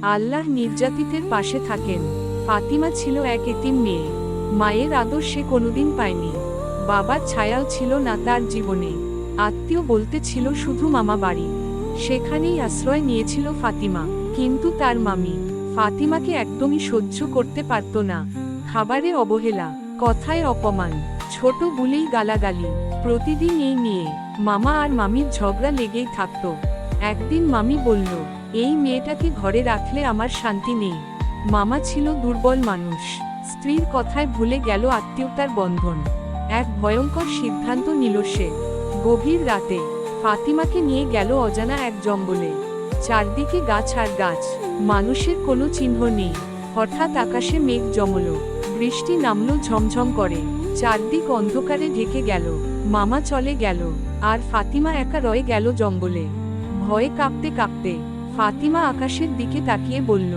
আল্লাহর নির্যাতিতের পাশে থাকেন। ফাতিমা ছিল এক এতিম মেয়ে। মায়ের আদর সে কোনোদিন পায়নি। বাবার ছায়াও ছিল না তার জীবনে। আত্মীয় বলতে ছিল শুধু মামা বাড়ি। সেখানেই আশ্রয় নিয়েছিল ফাতিমা। কিন্তু তার মামি ফাতিমাকে একদমই সহ্য করতে পারত না। খাবারে অবহেলা, কথায় অপমান, ছোট বলেই গালাগালি, প্রতিদিন এই নিয়ে মামা আর মামির ঝগড়া লেগেই থাকত। একদিন মামি বলল, এই মেয়েটাকে ঘরে রাখলে আমার শান্তি নেই। মামা ছিল দুর্বল মানুষ। স্ত্রীর কথায় ভুলে গেল আত্মীয়তার বন্ধন। এক ভয়ঙ্কর সিদ্ধান্ত নিল সে। গভীর রাতে ফাতিমাকে নিয়ে গেল অজানা এক জঙ্গলে। চারদিকে গাছ আর গাছ, মানুষের কোনো চিহ্ন নেই। হঠাৎ আকাশে মেঘ জমল, বৃষ্টি নামল ঝমঝম করে। চারদিক অন্ধকারে ঢেকে গেল। মামা চলে গেল, আর ফাতিমা একা রয়ে গেল জঙ্গলে। ভয়ে কাঁপতে কাঁপতে ফাতিমা আকাশের দিকে তাকিয়ে বলল,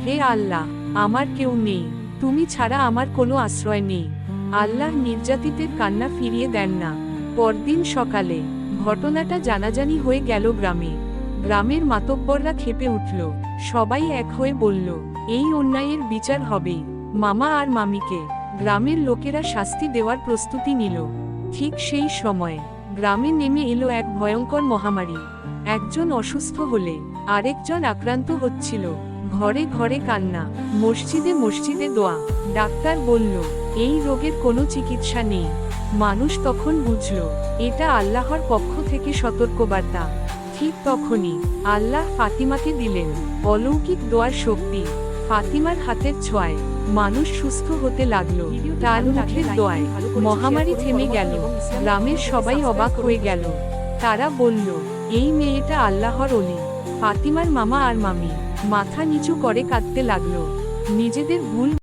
হে আল্লাহ, আমার কেউ নেই, তুমি ছাড়া আমার কোনো আশ্রয় নেই। আল্লাহর নির্যাতিতের কান্না ফিরিয়ে দেন না। পরদিন সকালে ঘটনাটা জানাজানি হয়ে গেল গ্রামে। গ্রামের মাতব্বররা ক্ষেপে উঠল। সবাই এক হয়ে বলল, এই অন্যায়ের বিচার হবেই। মামা আর মামিকে গ্রামের লোকেরা শাস্তি দেওয়ার প্রস্তুতি নিল। ঠিক সেই সময় গ্রামে নেমে এলো এক ভয়ঙ্কর মহামারী। একজন অসুস্থ হলে আরেকজন আক্রান্ত হচ্ছিল। ঘরে ঘরে কান্না, মসজিদে মসজিদে দোয়া। ডাক্তার বলল, এই রোগের কোনো চিকিৎসা নেই। মানুষ তখন বুঝল, এটা আল্লাহর পক্ষ থেকে সতর্কবার্তা। ঠিক তখনই আল্লাহ ফাতিমাকে দিলেন অলৌকিক দোয়ার শক্তি। ফাতিমার হাতের ছোঁয়ায় মানুষ সুস্থ হতে লাগলো। তার মুখের দোয়ায় মহামারী থেমে গেল। গ্রামের সবাই অবাক হয়ে গেল। তারা বলল, এই মেয়েটা আল্লাহর ওলি। ফাতিমার মামা আর মামি মাথা নিচু করে কাঁদতে লাগলো। নিজেদের ভুল